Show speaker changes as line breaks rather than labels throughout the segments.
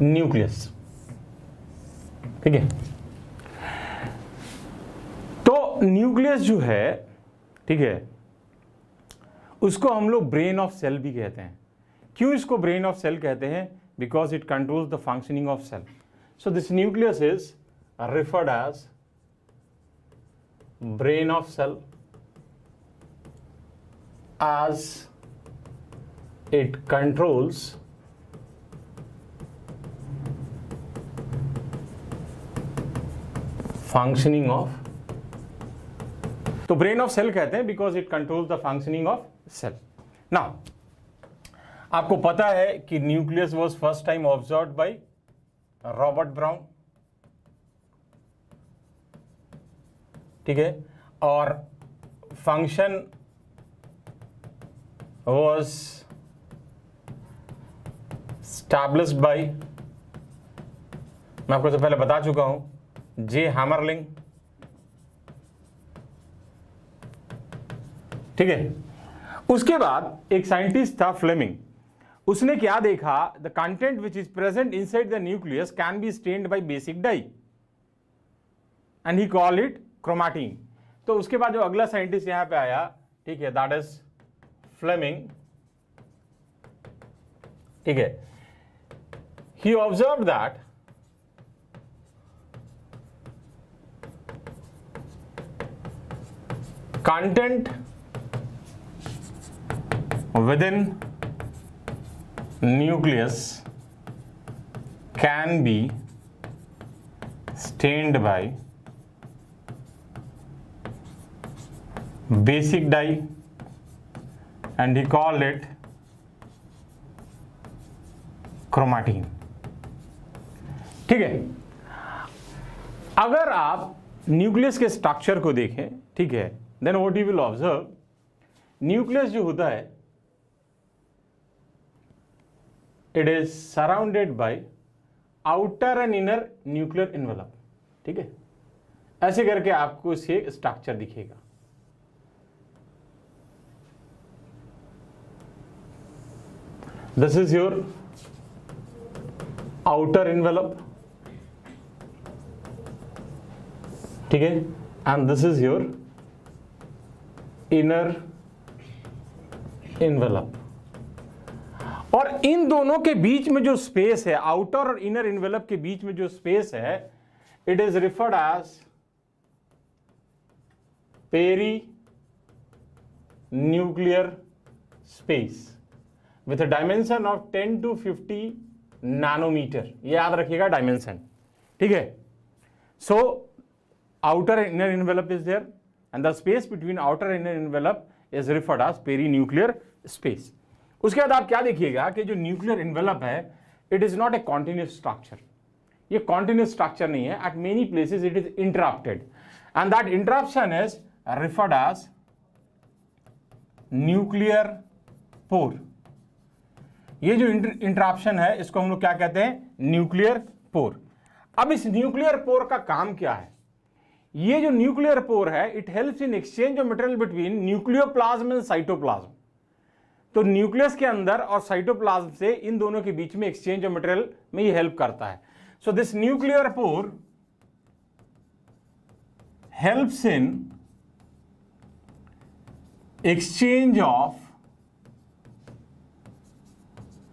Nucleus. ठीक है, तो न्यूक्लियस जो है, ठीक है, उसको हम लोग ब्रेन ऑफ सेल भी कहते हैं। क्यों इसको ब्रेन ऑफ सेल कहते हैं? Because it controls the functioning of cell. So this nucleus is referred as brain of cell, as it controls functioning of, तो ब्रेन ऑफ सेल कहते हैं because it controls the functioning of cell. Now आपको पता है कि nucleus was first time observed by Robert Brown. ठीक है, और फंक्शन वाज स्टैब्लिश्ड बाय, मैं आपको सबसे पहले बता चुका हूं, जे हैमरलिंग। ठीक है, उसके बाद एक साइंटिस्ट था फ्लेमिंग, उसने क्या देखा, the content which is present inside the nucleus can be stained by basic dye and he call it chromatin. तो उसके बाद जो अगला साइंटिस्ट यहां पे आया, ठीक है, दैट इज फ्लेमिंग। ठीक है, he observe that content within nucleus can be stained by basic dye and he called it chromatin। ठीक है, अगर आप न्यूक्लियस के स्ट्रक्चर को देखें, ठीक है, then what you will observe, nucleus जो होता है it is surrounded by outer and inner nuclear envelope. ठीक है, ऐसे करके आपको इसे स्ट्रक्चर दिखेगा। This is your outer envelope, ठीक है, and this is your inner envelope. और इन दोनों के बीच में जो स्पेस है, आउटर और इनर एनवेलप के बीच में जो स्पेस है, it is referred as perinuclear space with a dimension of 10 to 50 nanometre. ये याद रखिएगा डायमेंशन। ठीक है, so outer inner envelope is there and the space between outer inner envelope is referred as perinuclear space. उसके बाद आप क्या देखिएगा कि जो न्यूक्लियर एनवेलप है, it is not a continuous structure. ये कॉन्टिन्यूस स्ट्रक्चर नहीं है, at many places it is interrupted and that interruption is referred as nuclear pore. ये जो इंटरप्शन है, इसको हम लोग क्या कहते हैं, न्यूक्लियर पोर। अब इस न्यूक्लियर पोर का काम क्या है? ये जो न्यूक्लियर पोर है, it helps in exchange of material between nucleoplasm and cytoplasm. तो न्यूक्लियस के अंदर और साइटोप्लाज्म से, इन दोनों के बीच में एक्सचेंज ऑफ मटेरियल में ये हेल्प करता है। So this nuclear pore helps in exchange of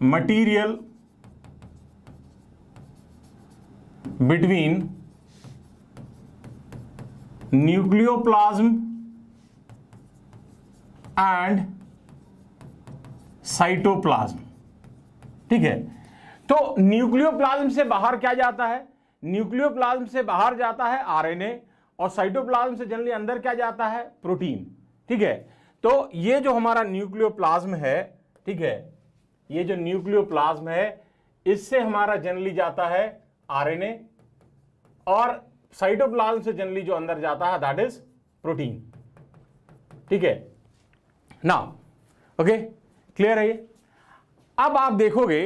material between nucleoplasm and cytoplasm. ठीक है, तो न्यूक्लियोप्लाज्म से बाहर क्या जाता है? न्यूक्लियोप्लाज्म से बाहर जाता है आरएनए, और साइटोप्लाज्म से जनरली अंदर क्या जाता है? प्रोटीन। ठीक है, तो ये जो हमारा न्यूक्लियोप्लाज्म है, ठीक है, ये जो न्यूक्लियोप्लाज्म है, इससे हमारा जनरली जाता है आरएनए, और साइटोप्लाज्म से जनरली जो अंदर जाता है दैट इज प्रोटीन। ठीक है, नाउ ओके, क्लियर है ये? अब आप देखोगे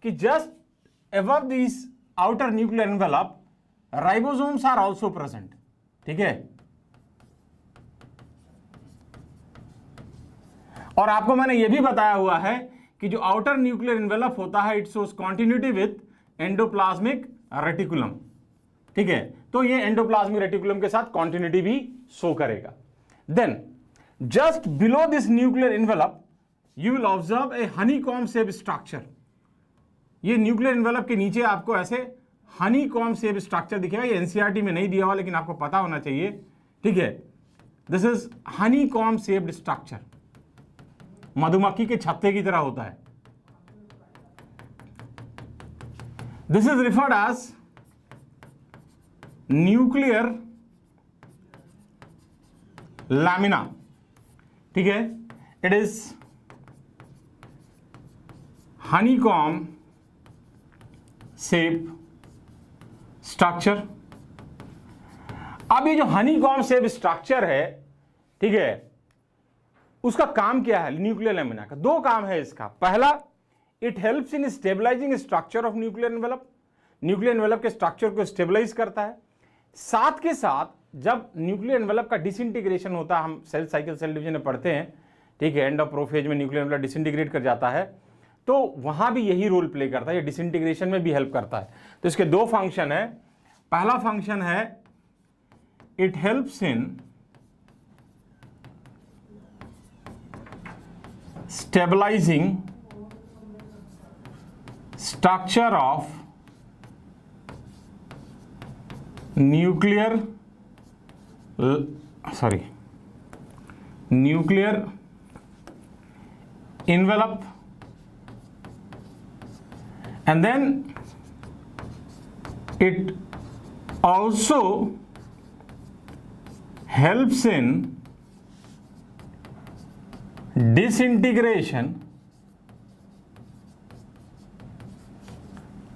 कि just above this outer nuclear envelope ribosomes are also present. ठीक है, और आपको मैंने यह भी बताया हुआ है कि जो आउटर न्यूक्लियर एनवेलप होता है, it shows continuity with endoplasmic reticulum. ठीक है, तो ये एंडोप्लाज्मिक रेटिकुलम के साथ कॉन्टिन्यूटी भी शो करेगा। Then just below this nuclear envelope you will observe a honeycomb shape structure. ये न्यूक्लियर एनवेलप के नीचे आपको ऐसे हनीकॉम्ब शेप स्ट्रक्चर दिखेगा। ये एनसीईआरटी में नहीं दिया हुआ, लेकिन आपको पता होना चाहिए। ठीक है, this is honeycomb shaped structure, मधुमक्खी के छत्ते की तरह होता है। This is referred as nuclear lamina. ठीक है, it is honeycomb shape structure. अब ये जो हनीकॉम्ब शेप स्ट्रक्चर है, ठीक है, उसका काम क्या है? न्यूक्लियर लैमिना का दो काम है इसका। पहला, it helps in stabilising structure of nuclear envelope. Nuclear envelope के स्ट्रक्चर को स्टेबलाइज करता है। साथ के साथ जब न्यूक्लियर एनवेलप का डिसइंटीग्रेशन होता है, हम सेल साइकिल सेल डिवीजन में पढ़ते हैं, ठीक है, एंड ऑफ प्रोफेज में न्यूक्लियर एनवेलप डिसइंटीग्रेट कर जाता है, तो वहां भी यही रोल प्ले करता है, ये डिसइंटीग्रेशन में भी हेल्प करता है। तो इसके दो फंक्शन है। पहला फंक्शन है it helps in stabilising structure of nuclear envelope, and then it also helps in disintegration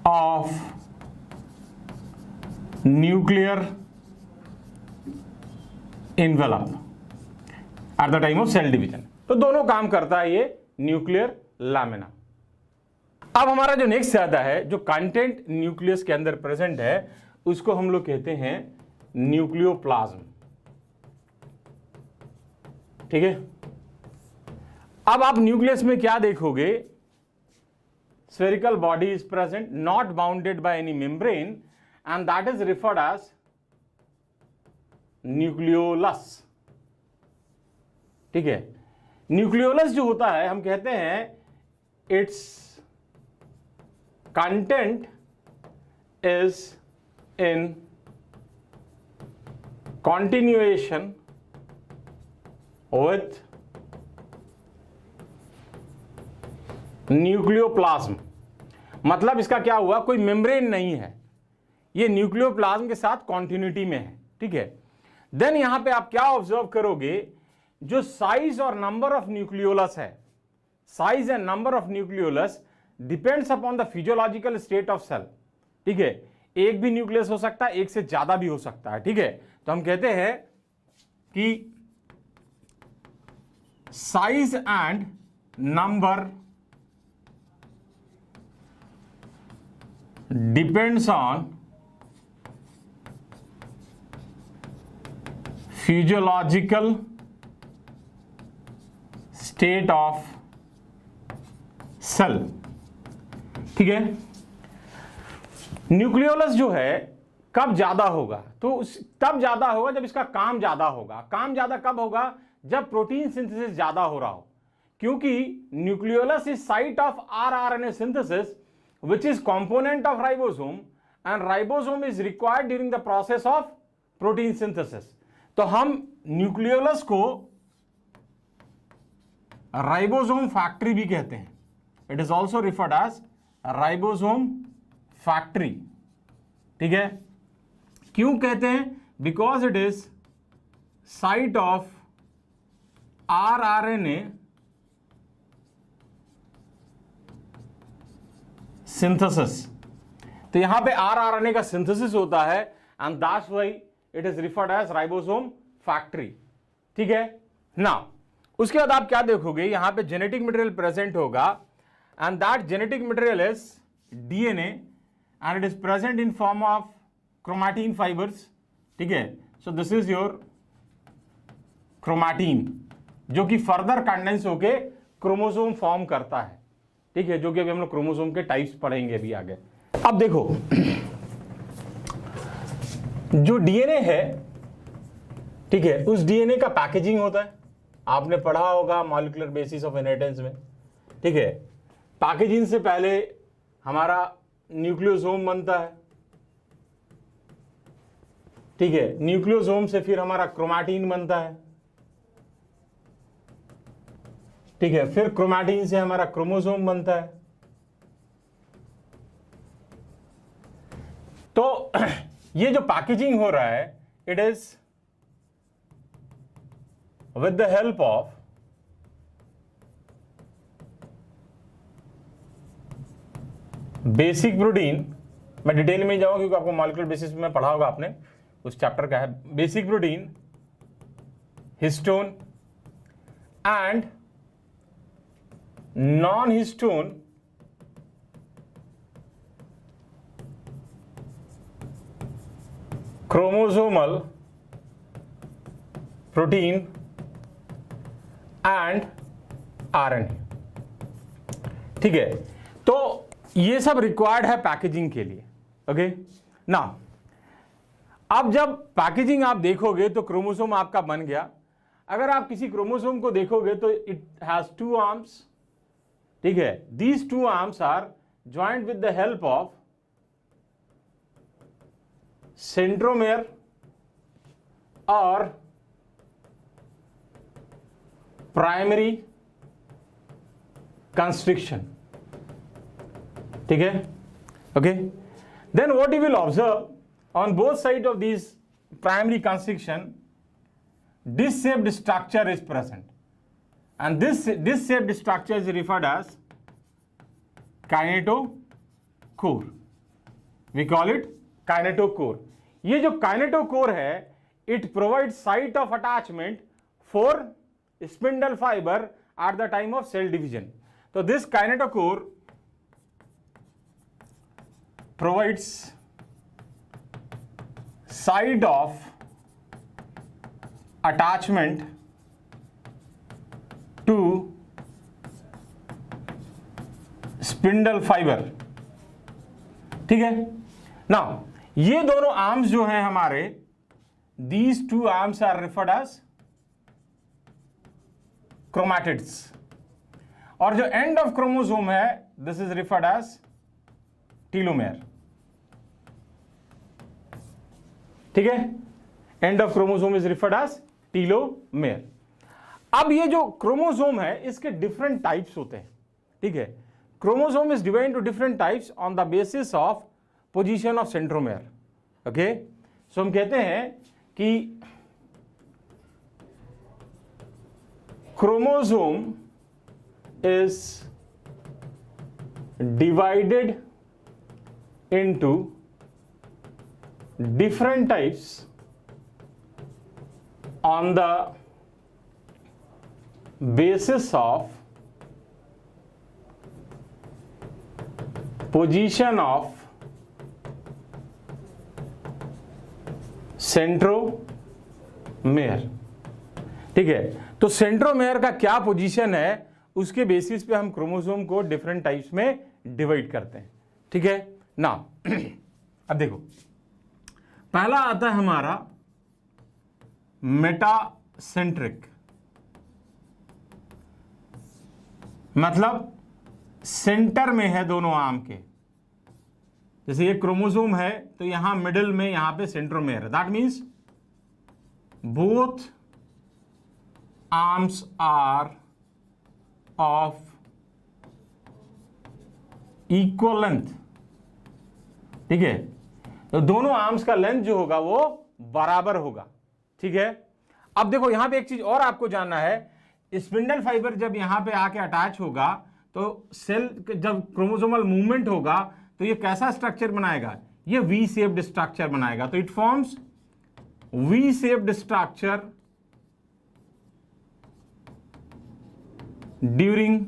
of nuclear envelope at the time of cell division। तो दोनों काम करता है ये न्यूक्लियर लैमिना। अब हमारा जो नेक्स्ट आता है, जो कंटेंट न्यूक्लियस के अंदर प्रेजेंट है, उसको हम लोग कहते हैं न्यूक्लियोप्लाज्म। ठीक है, अब आप न्यूक्लियस में क्या देखोगे? spherical body is present, not bounded by any membrane, and that is referred as nucleolus. ठीक है, न्यूक्लियोलस जो होता है, हम कहते हैं it's content is in continuation with nucleoplasm. मतलब इसका क्या हुआ, कोई मेम्ब्रेन नहीं है, ये न्यूक्लियोप्लाज्म के साथ कॉन्टिन्यूटी में है। ठीक है, देन यहां पे आप क्या ऑब्जर्व करोगे, जो साइज और नंबर ऑफ न्यूक्लियोलस है, size and number of nucleolus depends upon the physiological state of cell. ठीक है, एक भी न्यूक्लियस हो सकता है, एक से ज्यादा भी हो सकता है। ठीक है, तो हम कहते हैं कि size and number depends on physiological state of cell. ठीक है, न्यूक्लियोलस जो है कब ज्यादा होगा, तो तब ज्यादा होगा जब इसका काम ज्यादा होगा। काम ज्यादा कब होगा, जब प्रोटीन सिंथेसिस ज्यादा हो रहा हो, क्योंकि nucleolus is site of rRNA synthesis which is component of ribosome and ribosome is required during the process of protein synthesis। तो हम न्यूक्लियोलस को राइबोसोम फैक्ट्री भी कहते हैं। It is also referred as ribosome factory. ठीक है, क्यों कहते हैं, because it is site of rRNA synthesis. तो यहां पे आरआरएनए का सिंथेसिस होता है and that's why it is referred as ribosome factory. ठीक है ना, उसके बाद आप क्या देखोगे, यहां पे जेनेटिक मटेरियल प्रेजेंट होगा and that genetic material is DNA and it is present in form of chromatin fibres. ठीक है, so this is your chromatin, जो कि फर्दर कंडेंस होके क्रोमोसोम फॉर्म करता है। ठीक है, जो कि अभी हम लोग क्रोमोसोम के टाइप्स पढ़ेंगे अभी आगे। अब देखो, जो डीएनए है, ठीक है, उस डीएनए का पैकेजिंग होता है, आपने पढ़ा होगा मॉलिक्यूलर बेसिस ऑफ इनहेरिटेंस में, ठीक है। पैकेजिंग से पहले हमारा न्यूक्लियोसोम बनता है, ठीक है, न्यूक्लियोसोम से फिर हमारा क्रोमैटिन बनता है, ठीक है, फिर क्रोमैटिन से हमारा क्रोमोसोम बनता है। तो ये जो पैकेजिंग हो रहा है, it is with the help of basic protein. मैं डिटेल में जाऊंगा क्योंकि आपको मॉलिक्यूलर बेसिस में पढ़ा होगा आपने, उस चैप्टर का है। Basic protein, histone and non histone chromosomal protein and RNA, ठीक है। तो ये सब रिक्वायर्ड है पैकेजिंग के लिए, ओके ना। अब जब पैकेजिंग आप देखोगे तो क्रोमोसोम आपका बन गया। अगर आप किसी क्रोमोसोम को देखोगे तो इट हैज 2 आर्म्स, ठीक है। These 2 arms are joint with the help of centromere और प्राइमरी कंस्ट्रिक्शन, ठीक है, okay. Then what you will observe on both sides of these primary constriction, disc-shaped structure is present, and this disc-shaped structure is referred as kinetochore. We call it kinetochore. ये जो kinetochore है, it provides site of attachment for spindle fiber at the time of cell division. So this kinetochore provides site of attachment to spindle fiber, ठीक है ना। ये दोनों arms जो हैं हमारे, these 2 arms are referred as chromatids, और जो एंड ऑफ क्रोमोसोम है, this is referred as telomere, ठीक है। End of chromosome is referred as telomere. अब ये जो क्रोमोसोम है, इसके डिफरेंट टाइप्स होते हैं, ठीक है। Chromosome is divided to different types on the basis of position of centromere, okay. So हम कहते हैं कि chromosome is divided into different types on the basis of position of centromere, ठीक है। तो सेंट्रोमेयर का क्या पोजीशन है, उसके बेसिस पे हम क्रोमोसोम को डिफरेंट टाइप्स में डिवाइड करते हैं, ठीक है ना। अब देखो, पहला आता है हमारा मेटासेंट्रिक, मतलब सेंटर में है दोनों आर्म के। जैसे ये क्रोमोसोम है तो यहां मिडिल में, यहां पे सेंट्रोमेयर है, that means both arms are of equal length, ठीक है। तो दोनों आर्म्स का लेंथ जो होगा वो बराबर होगा, ठीक है। अब देखो यहां पे एक चीज और आपको जानना है, स्पिंडल फाइबर जब यहां पे आके अटैच होगा तो सेल जब क्रोमोसोमल मूवमेंट होगा तो ये कैसा स्ट्रक्चर बनाएगा, ये वी शेप्ड स्ट्रक्चर बनाएगा। तो it forms V shaped structure during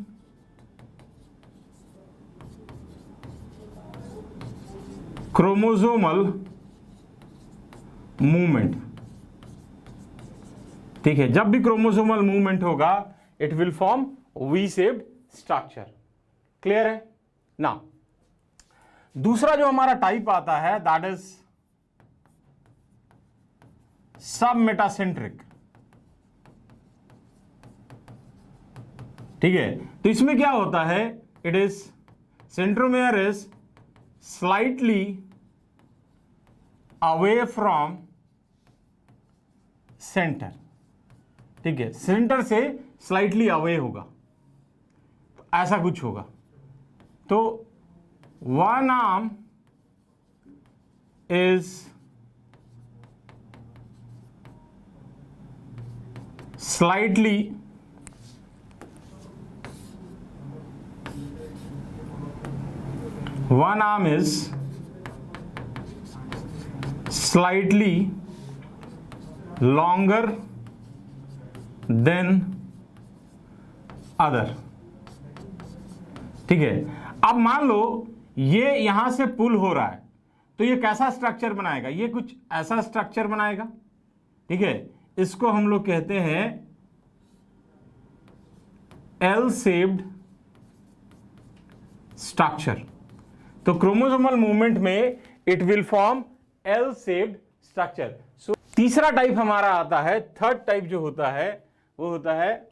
chromosomal movement, ठीक है। जब भी क्रोमोसोमल मूवमेंट होगा it will form V shaped structure, clear है ना। दूसरा जो हमारा टाइप आता है दैट इज सब मेटासेंट्रिक। ठीक है, तो इसमें क्या होता है, it is centromere is slightly away from centre. ठीक है, सेंटर से स्लाइटली अवे होगा, तो ऐसा कुछ होगा। तो one arm is slightly one arm is slightly longer than other। ठीक है, अब मान लो ये यहां से पुल हो रहा है, तो ये कैसा स्ट्रक्चर बनाएगा, ये कुछ ऐसा स्ट्रक्चर बनाएगा। ठीक है, इसको हम लोग कहते हैं एल शेप्ड स्ट्रक्चर। तो क्रोमोसोमल मूवमेंट में it will form L shaped structure. So तीसरा टाइप हमारा आता है, थर्ड टाइप जो होता है वो होता है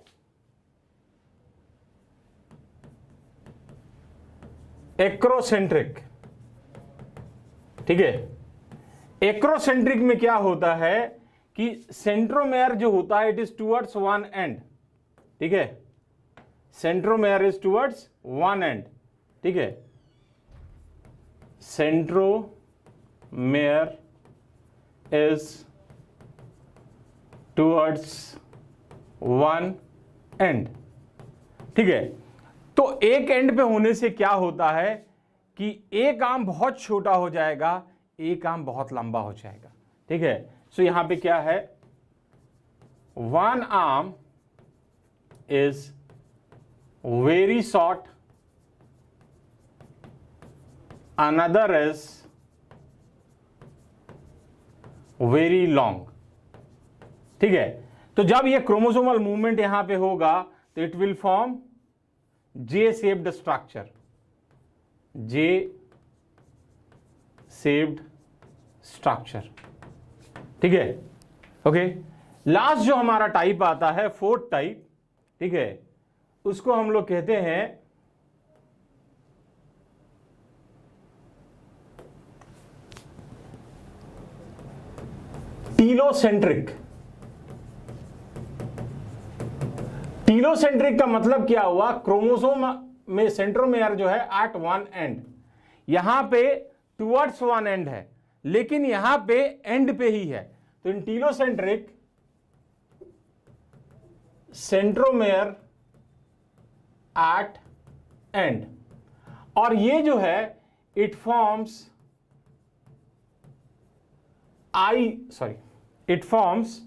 एक्रोसेंट्रिक। ठीक है, एक्रोसेंट्रिक में क्या होता है कि सेंट्रोमेयर जो होता है it is towards one and. ठीक है, centromere is towards one and. ठीक है, centromere is towards one end। ठीक है, तो एक एंड पे होने से क्या होता है कि एक आर्म बहुत छोटा हो जाएगा, एक आर्म बहुत लंबा हो जाएगा। ठीक है, सो यहां पे क्या है, one arm is very short, another is very long। ठीक है, तो जब ये क्रोमोसोमल मूवमेंट यहां पे होगा तो it will form J shaped structure, J shaped structure. ठीक है, ओके। लास्ट जो हमारा टाइप आता है, फोर्थ टाइप, ठीक है, उसको हम लोग कहते हैं टीलोसेंट्रिक। टीलोसेंट्रिक का मतलब क्या हुआ, क्रोमोसोम में सेंट्रोमेयर जो है एट वन एंड, यहां पे टुवर्ड्स वन एंड है, लेकिन यहां पे एंड पे ही है। तो in telocentric centromere at end, और ये जो है it forms it forms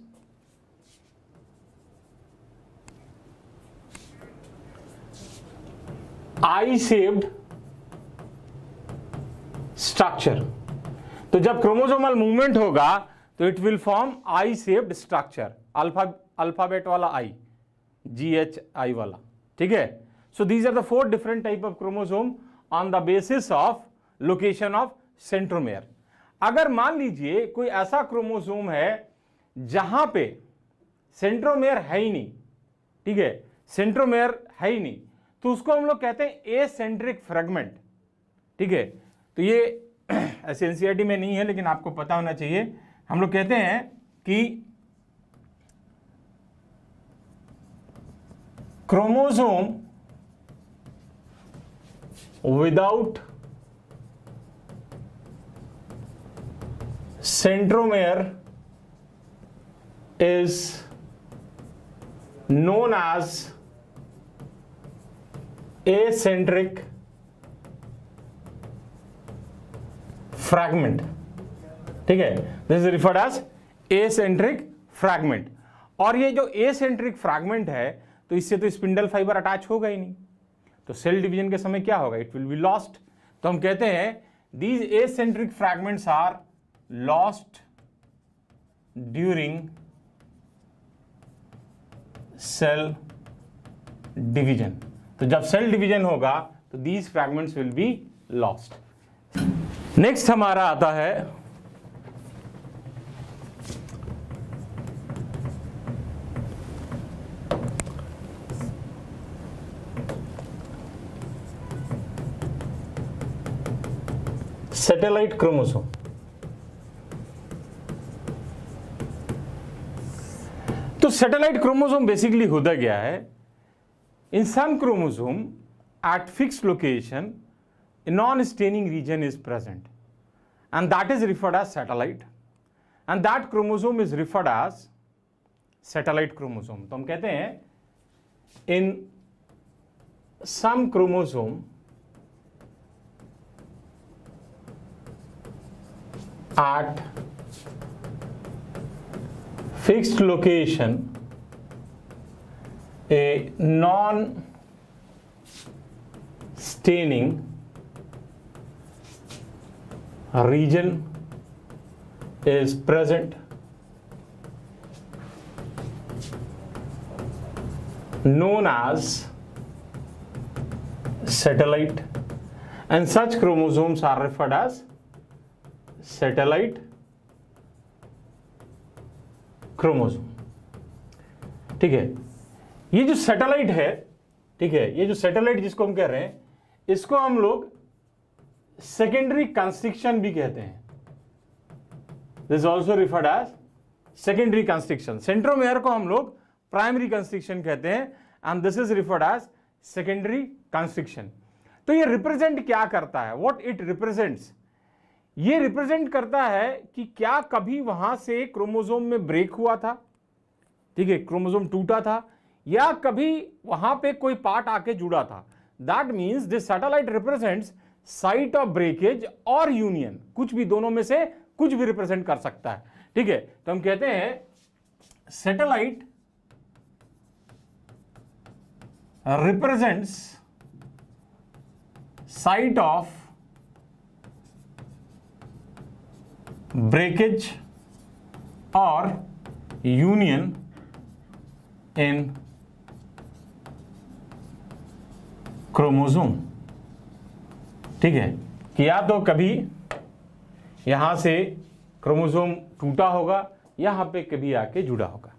I-shaped structure. तो जब क्रोमोसोमल मूवमेंट होगा तो it will form I-shaped structure, alphabet वाला I, GHI वाला। ठीक है, so these are the four different type of chromosome on the basis of location of centromere. अगर मान लीजिए कोई ऐसा क्रोमोसोम है जहां पे सेंट्रोमेयर है ही नहीं, ठीक है, सेंट्रोमेयर है ही नहीं, तो उसको हम लोग कहते हैं एसेंट्रिक फ्रेगमेंट। ठीक है, तो ये ऐसे एनसीईआरटी में नहीं है लेकिन आपको पता होना चाहिए। हम लोग कहते हैं कि chromosome without centromere is known as acentric fragment। ठीक है, this is referred as acentric fragment. और ये जो एसेंट्रिक फ्रैगमेंट है, तो इससे तो स्पिंडल फाइबर अटैच होगा ही नहीं, तो सेल डिवीजन के समय क्या होगा, इट विल बी लॉस्ट। तो हम कहते हैं these acentric fragments are lost during cell division। तो जब सेल डिवीजन होगा तो these fragments will be lost। Next हमारा आता है सैटेलाइट क्रोमोसोम। तो सैटेलाइट क्रोमोसोम बेसिकली होता क्या है, इन सम chromosome at fixed location a non-staining region is present and that is referred as satellite and that chromosome is referred as satellite chromosome। तो हम कहते हैं in some chromosome at fixed location a non-staining region is present known as satellite and such chromosomes are referred as satellite chromosome. ठीक है, ये जो satellite है, ठीक है, ये जो सैटेलाइट जिसको हम कह रहे हैं, इसको हम लोग सेकेंडरी कंस्ट्रक्शन भी कहते हैं। This also referred as secondary construction. Centromere को हम लोग प्राइमरी कंस्ट्रक्शन कहते हैं and this is referred as secondary construction. तो ये रिप्रेजेंट क्या करता है, व्हाट इट रिप्रेजेंट्स, ये रिप्रेजेंट करता है कि क्या कभी वहां से क्रोमोसोम में ब्रेक हुआ था, ठीक है, क्रोमोसोम टूटा था, या कभी वहां पे कोई पार्ट आके जुड़ा था। That means this satellite represents site of breakage और यूनियन, कुछ भी, दोनों में से कुछ भी रिप्रेजेंट कर सकता है। ठीक है, तो हम कहते हैं satellite represents site of breakage or union in chromosome. ठीक है, कि या तो कभी यहां से क्रोमोसोम टूटा होगा, यहां पे कभी आके जुड़ा होगा।